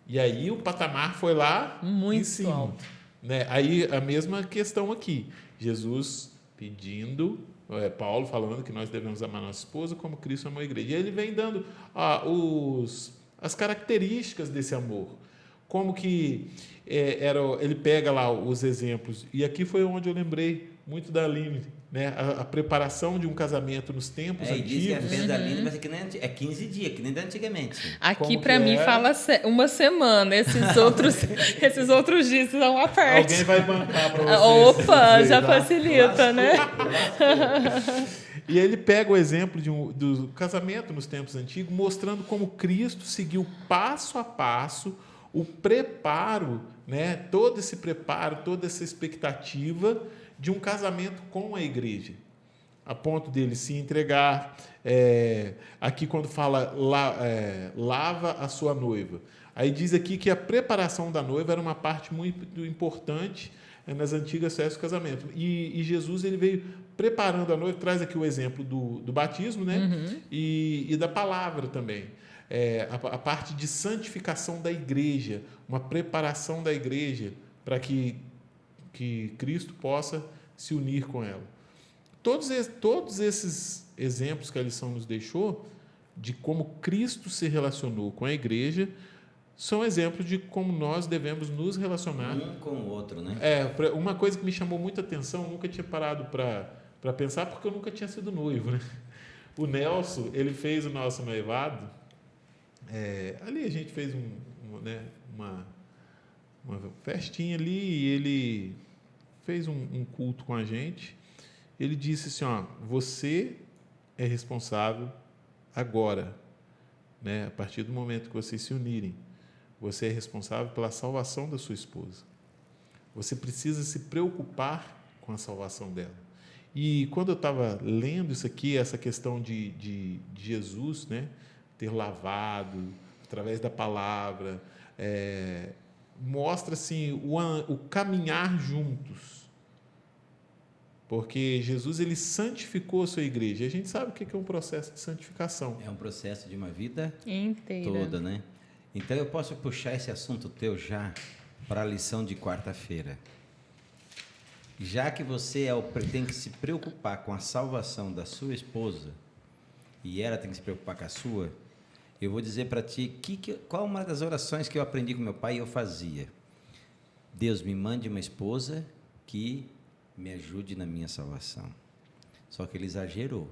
E aí o patamar foi lá muito em cima, alto. Né? Aí a mesma questão aqui. Jesus pedindo, Paulo falando que nós devemos amar nossa esposa como Cristo amou a igreja. E ele vem dando as características desse amor. Como que ele pega lá os exemplos. E aqui foi onde eu lembrei muito da Aline, né? A preparação de um casamento nos tempos antigos. Diz que a festa da Aline vai ser que nem, 15 dias, que nem da antigamente. Aqui, para mim, fala uma semana. Esses outros dias são uma parte. Alguém vai bancar para vocês. Opa, já facilita, né? E ele pega o exemplo do casamento nos tempos antigos, mostrando como Cristo seguiu passo a passo o preparo, né? Todo esse preparo, toda essa expectativa de um casamento com a igreja, a ponto dele se entregar. Aqui quando fala lava a sua noiva, aí diz aqui que a preparação da noiva era uma parte muito importante nas antigas festas do casamento. E Jesus ele veio preparando a noiva, traz aqui o exemplo do batismo, né? E da palavra também. A parte de santificação da igreja, uma preparação da igreja para que Cristo possa se unir com ela. Todos esses exemplos que a lição nos deixou de como Cristo se relacionou com a igreja são exemplos de como nós devemos nos relacionar um com o outro, né? Uma coisa que me chamou muita atenção, eu nunca tinha parado para pensar, porque eu nunca tinha sido noivo, né? O Nelson, ele fez o nosso noivado. Ali a gente fez uma festinha ali e ele fez um culto com a gente. Ele disse assim, você é responsável agora, né? A partir do momento que vocês se unirem, você é responsável pela salvação da sua esposa. Você precisa se preocupar com a salvação dela. E quando eu estava lendo isso aqui, essa questão de Jesus, né? Ter lavado através da palavra, mostra assim o caminhar juntos, porque Jesus ele santificou a sua igreja. E a gente sabe o que é um processo de santificação. É um processo de uma vida inteira, toda, né? Então eu posso puxar esse assunto teu já para a lição de quarta-feira. Já que você tem que se preocupar com a salvação da sua esposa e ela tem que se preocupar com a sua, eu vou dizer para ti qual uma das orações que eu aprendi com meu pai e eu fazia. Deus, me mande uma esposa que me ajude na minha salvação. Só que ele exagerou.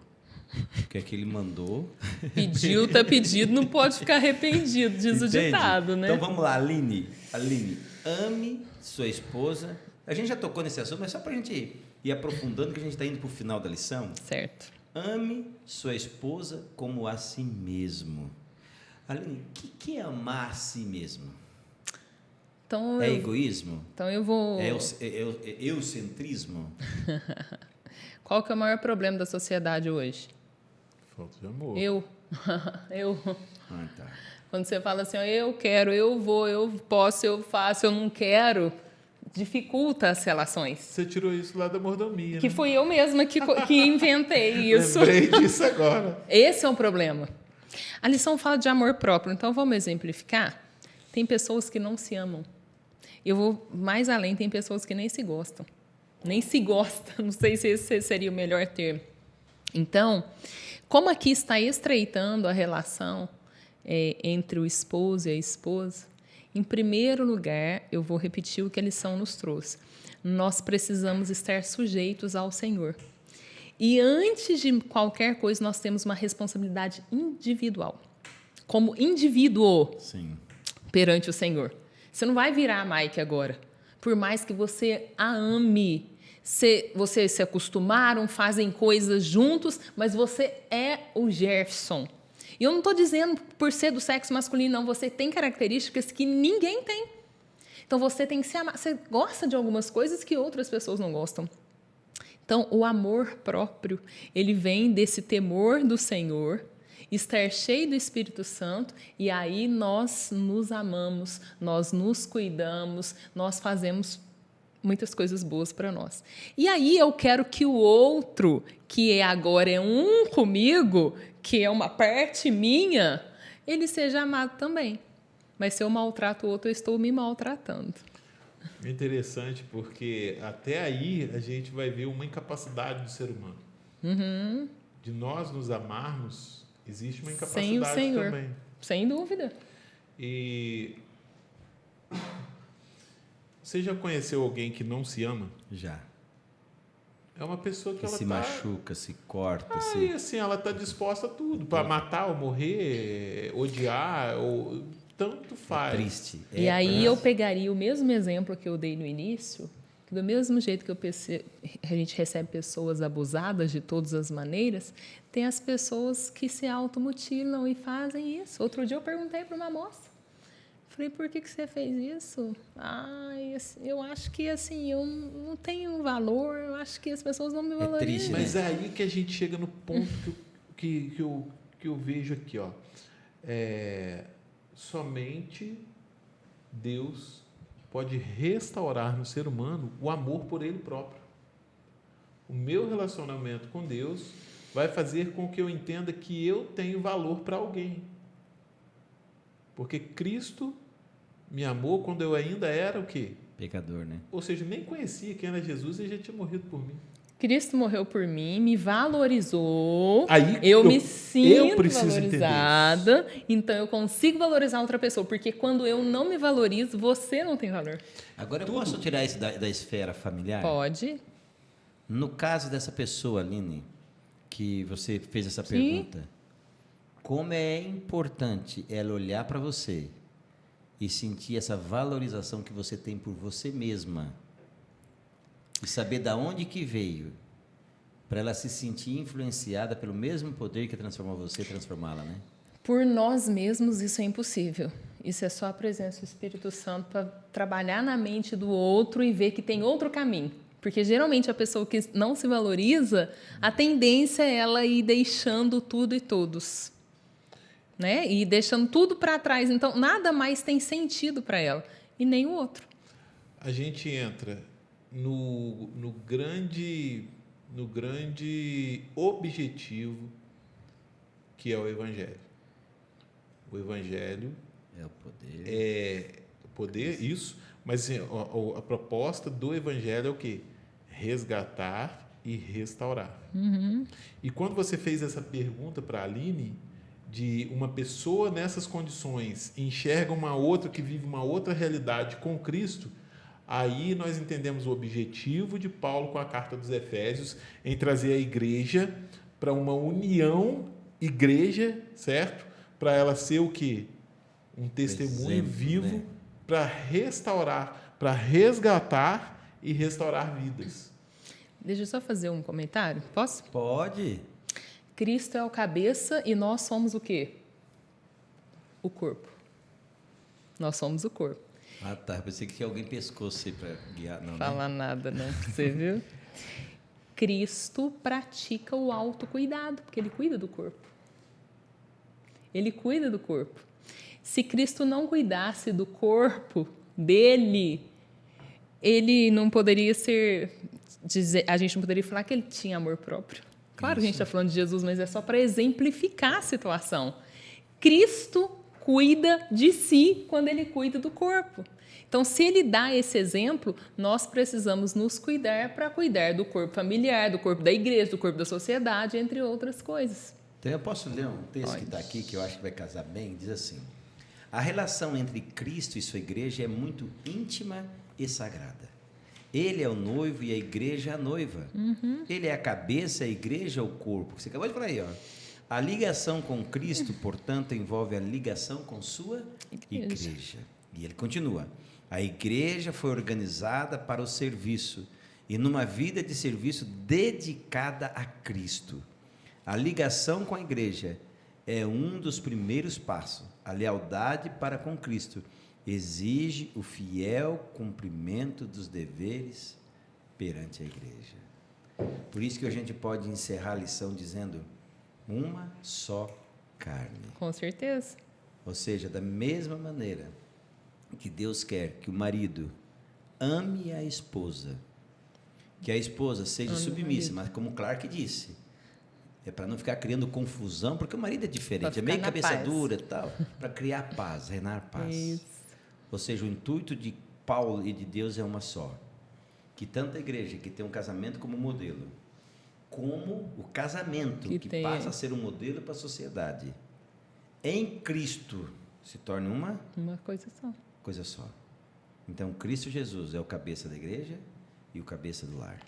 Porque aquele mandou... Pediu, tá pedido, não pode ficar arrependido, diz o ditado, né? Então vamos lá, Aline, ame sua esposa. A gente já tocou nesse assunto, mas só para a gente ir aprofundando, que a gente está indo para o final da lição. Certo. Ame sua esposa como a si mesmo. Aline, o que é amar a si mesmo? Então, egoísmo? Então eu vou... Eucentrismo? Qual que é o maior problema da sociedade hoje? Falta de amor. Eu. Tá. Quando você fala assim, eu quero, eu vou, eu posso, eu faço, eu não quero, dificulta as relações. Você tirou isso lá da mordomia, que né? fui eu mesma que inventei isso. Lembrei disso agora. Esse é um problema. A lição fala de amor próprio, então vamos exemplificar? Tem pessoas que não se amam. Eu vou mais além, tem pessoas que nem se gostam. Nem se gosta, não sei se esse seria o melhor termo. Então, como aqui está estreitando a relação entre o esposo e a esposa, em primeiro lugar, eu vou repetir o que a lição nos trouxe. Nós precisamos estar sujeitos ao Senhor. E antes de qualquer coisa, nós temos uma responsabilidade individual. Como indivíduo perante o Senhor. Você não vai virar a Mike agora. Por mais que você a ame. Vocês se acostumaram, fazem coisas juntos, mas você é o Jefferson. E eu não estou dizendo por ser do sexo masculino, não. Você tem características que ninguém tem. Então, você tem que se amar. Você gosta de algumas coisas que outras pessoas não gostam. Então, o amor próprio, ele vem desse temor do Senhor, estar cheio do Espírito Santo, e aí nós nos amamos, nós nos cuidamos, nós fazemos muitas coisas boas para nós. E aí eu quero que o outro, que agora é um comigo, que é uma parte minha, ele seja amado também. Mas se eu maltrato o outro, eu estou me maltratando. É interessante, porque até aí a gente vai ver uma incapacidade do ser humano. Uhum. De nós nos amarmos, existe uma incapacidade sem o Senhor, também. Sem dúvida. E você já conheceu alguém que não se ama? Já. É uma pessoa que ela se machuca, se corta. Aí, assim, ela está disposta a tudo. Para matar ou morrer, odiar, ou tanto faz. É triste. E aí eu pegaria o mesmo exemplo que eu dei no início, que do mesmo jeito que a gente recebe pessoas abusadas de todas as maneiras, tem as pessoas que se automutilam e fazem isso. Outro dia eu perguntei para uma moça, falei, por que você fez isso? Eu acho que assim, eu não tenho valor, eu acho que as pessoas não me valorizam. Triste, mas é aí que a gente chega no ponto que eu vejo aqui, ó. Somente Deus pode restaurar no ser humano o amor por ele próprio. O meu relacionamento com Deus vai fazer com que eu entenda que eu tenho valor para alguém. Porque Cristo me amou quando eu ainda era o quê? Pecador, né? Ou seja, nem conhecia quem era Jesus e já tinha morrido por mim. Cristo morreu por mim, me valorizou, aí eu me sinto valorizada, então eu consigo valorizar outra pessoa, porque quando eu não me valorizo, você não tem valor. Agora, eu posso tirar isso da esfera familiar? Pode. No caso dessa pessoa, Aline, que você fez essa pergunta, como é importante ela olhar para você e sentir essa valorização que você tem por você mesma e saber de onde que veio, para ela se sentir influenciada pelo mesmo poder que transformou você, transformá-la, né? Por nós mesmos isso é impossível. Isso é só a presença do Espírito Santo para trabalhar na mente do outro e ver que tem outro caminho. Porque geralmente a pessoa que não se valoriza, a tendência é ela ir deixando tudo e todos, né? E deixando tudo para trás. Então, nada mais tem sentido para ela e nem o outro. A gente entra no grande objetivo que é o Evangelho. O Evangelho é o poder. É o poder, isso. Mas a proposta do Evangelho é o quê? Resgatar e restaurar. Uhum. E quando você fez essa pergunta para a Aline, de uma pessoa nessas condições enxerga uma outra que vive uma outra realidade com Cristo, aí nós entendemos o objetivo de Paulo com a carta dos Efésios em trazer a igreja para uma união igreja, certo? Para ela ser o quê? Um testemunho exemplo, vivo, né? Para restaurar, para resgatar e restaurar vidas. Deixa eu só fazer um comentário. Posso? Pode. Cristo é o cabeça e nós somos o quê? O corpo. Nós somos o corpo. Ah, tá. Eu pensei que alguém pescou você para guiar. Não, fala nada, não. Você viu? Cristo pratica o autocuidado, porque ele cuida do corpo. Ele cuida do corpo. Se Cristo não cuidasse do corpo dele, ele não poderia a gente não poderia falar que ele tinha amor próprio. Claro que a gente está falando de Jesus, mas é só para exemplificar a situação. Cristo cuida de si quando ele cuida do corpo. Então, se ele dá esse exemplo, nós precisamos nos cuidar para cuidar do corpo familiar, do corpo da igreja, do corpo da sociedade, entre outras coisas. Então, eu posso ler um texto que está aqui, que eu acho que vai casar bem, diz assim: a relação entre Cristo e sua igreja é muito íntima e sagrada. Ele é o noivo e a igreja a noiva. Ele é a cabeça, a igreja o corpo. Você acabou de falar aí, ó. A ligação com Cristo, portanto, envolve a ligação com sua igreja. E ele continua: a igreja foi organizada para o serviço e numa vida de serviço dedicada a Cristo. A ligação com a igreja é um dos primeiros passos. A lealdade para com Cristo exige o fiel cumprimento dos deveres perante a igreja. Por isso que a gente pode encerrar a lição dizendo: uma só carne. Com certeza. Ou seja, da mesma maneira que Deus quer que o marido ame a esposa, que a esposa seja submissa, mas como Clark disse, é para não ficar criando confusão, porque o marido é diferente, é meio cabeça dura e tal, para criar paz, reinar paz. Isso. Ou seja, o intuito de Paulo e de Deus é uma só, que tanto a igreja que tem um casamento como modelo, como o casamento que passa a ser um modelo para a sociedade, em Cristo se torne uma coisa só. Então, Cristo Jesus é o cabeça da igreja e o cabeça do lar.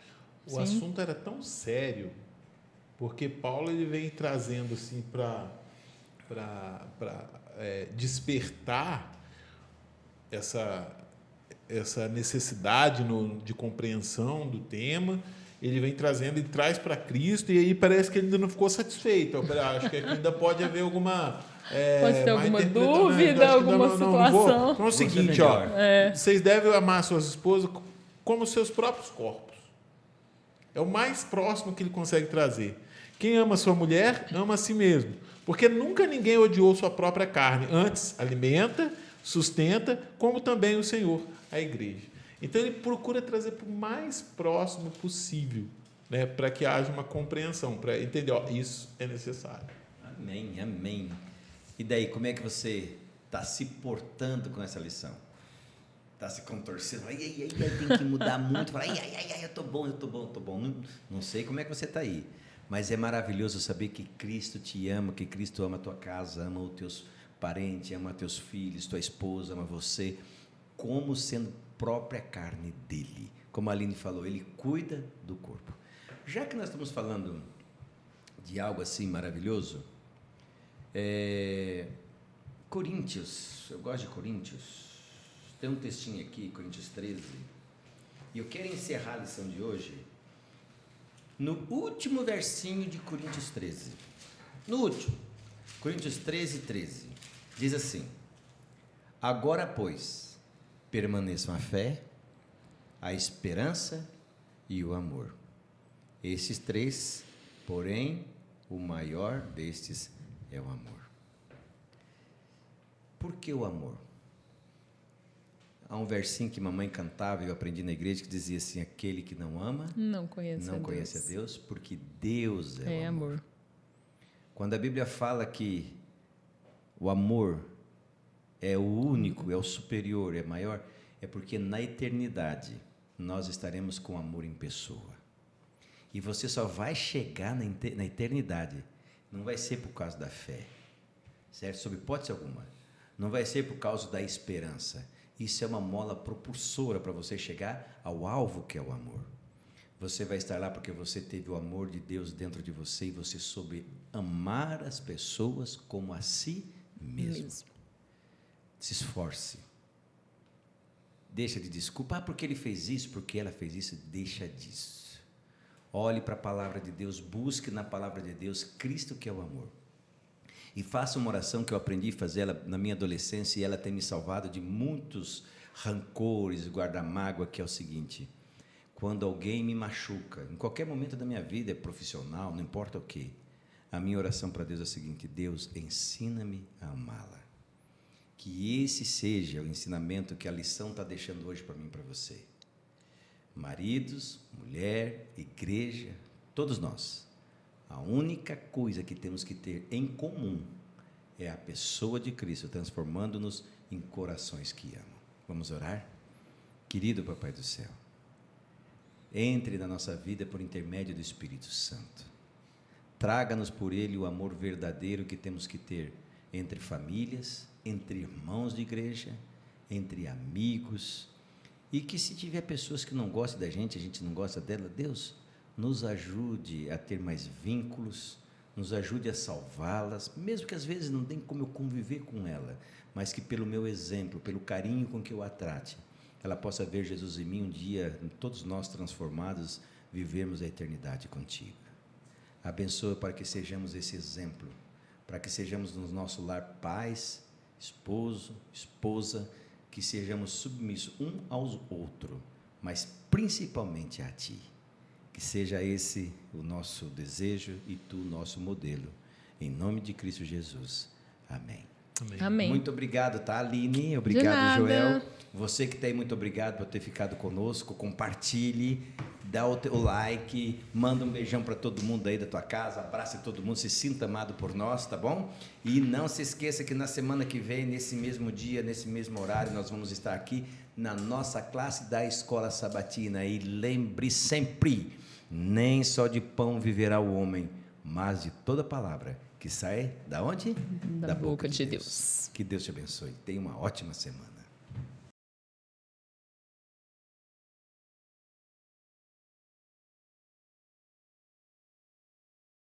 O assunto era tão sério, porque Paulo ele vem trazendo assim para despertar essa necessidade de compreensão do tema. Ele vem trazendo e traz para Cristo, e aí parece que ele ainda não ficou satisfeito. Eu acho que ainda pode haver alguma... pode ter alguma dúvida, alguma situação. Então é o seguinte, vocês devem amar suas esposas como seus próprios corpos. É o mais próximo que ele consegue trazer. Quem ama sua mulher, ama a si mesmo. Porque nunca ninguém odiou sua própria carne. Antes, alimenta, sustenta, como também o Senhor, a igreja. Então, ele procura trazer para o mais próximo possível, né, para que haja uma compreensão, para entender, isso é necessário. Amém, amém. E daí, como é que você está se portando com essa lição? Está se contorcendo? Ai, tem que mudar muito. Eu estou bom. Não sei como é que você está aí, mas é maravilhoso saber que Cristo te ama, que Cristo ama a tua casa, ama os teus parentes, ama teus filhos, tua esposa, ama você, como sendo própria carne dele. Como a Aline falou, ele cuida do corpo. Já que nós estamos falando de algo assim maravilhoso, Coríntios, eu gosto de Coríntios, tem um textinho aqui, Coríntios 13, e eu quero encerrar a lição de hoje no último versinho de Coríntios 13. No último, Coríntios 13, diz assim: agora, pois, permaneçam a fé, a esperança e o amor. Esses três, porém, o maior destes é o amor. Por que o amor? Há um versinho que mamãe cantava e eu aprendi na igreja que dizia assim: aquele que não ama não conhece a Deus, porque Deus é o amor. Quando a Bíblia fala que o amor é o único, é o superior, é maior, é porque na eternidade nós estaremos com amor em pessoa. E você só vai chegar na eternidade, não vai ser por causa da fé, certo? Sob hipótese alguma. Não vai ser por causa da esperança. Isso é uma mola propulsora para você chegar ao alvo que é o amor. Você vai estar lá porque você teve o amor de Deus dentro de você e você soube amar as pessoas como a si mesmo. Se esforce. Deixa de desculpa, porque ele fez isso, porque ela fez isso. Deixa disso. Olhe para a palavra de Deus, busque na palavra de Deus Cristo, que é o amor. E faça uma oração que eu aprendi a fazer ela na minha adolescência, e ela tem me salvado de muitos rancores, guarda-mágoa, que é o seguinte: quando alguém me machuca, em qualquer momento da minha vida, profissional, não importa o quê, a minha oração para Deus é a seguinte: Deus, ensina-me a amá-la. Que esse seja o ensinamento que a lição está deixando hoje para mim e para você. Maridos, mulher, igreja, todos nós. A única coisa que temos que ter em comum é a pessoa de Cristo, transformando-nos em corações que amam. Vamos orar? Querido Papai do Céu, entre na nossa vida por intermédio do Espírito Santo. Traga-nos por ele o amor verdadeiro que temos que ter entre famílias, entre irmãos de igreja, entre amigos. E que se tiver pessoas que não gostam da gente, a gente não gosta dela, Deus, nos ajude a ter mais vínculos, nos ajude a salvá-las, mesmo que às vezes não tenha como eu conviver com ela, mas que pelo meu exemplo, pelo carinho com que eu a trate, ela possa ver Jesus em mim um dia, todos nós transformados, vivermos a eternidade contigo. Abençoa para que sejamos esse exemplo, para que sejamos no nosso lar pais, esposo, esposa, que sejamos submissos um ao outro, mas principalmente a Ti. Que seja esse o nosso desejo e Tu o nosso modelo. Em nome de Cristo Jesus. Amém. Amém. Muito obrigado, tá, Aline? Obrigado, Joel. Você que está aí, muito obrigado por ter ficado conosco. Compartilhe, dá o like, manda um beijão para todo mundo aí da tua casa, abraça todo mundo, se sinta amado por nós, tá bom? E não se esqueça que na semana que vem, nesse mesmo dia, nesse mesmo horário, nós vamos estar aqui na nossa classe da Escola Sabatina. E lembre sempre, nem só de pão viverá o homem, mas de toda palavra que sai da onde? Da boca de Deus. Que Deus te abençoe. Tenha uma ótima semana.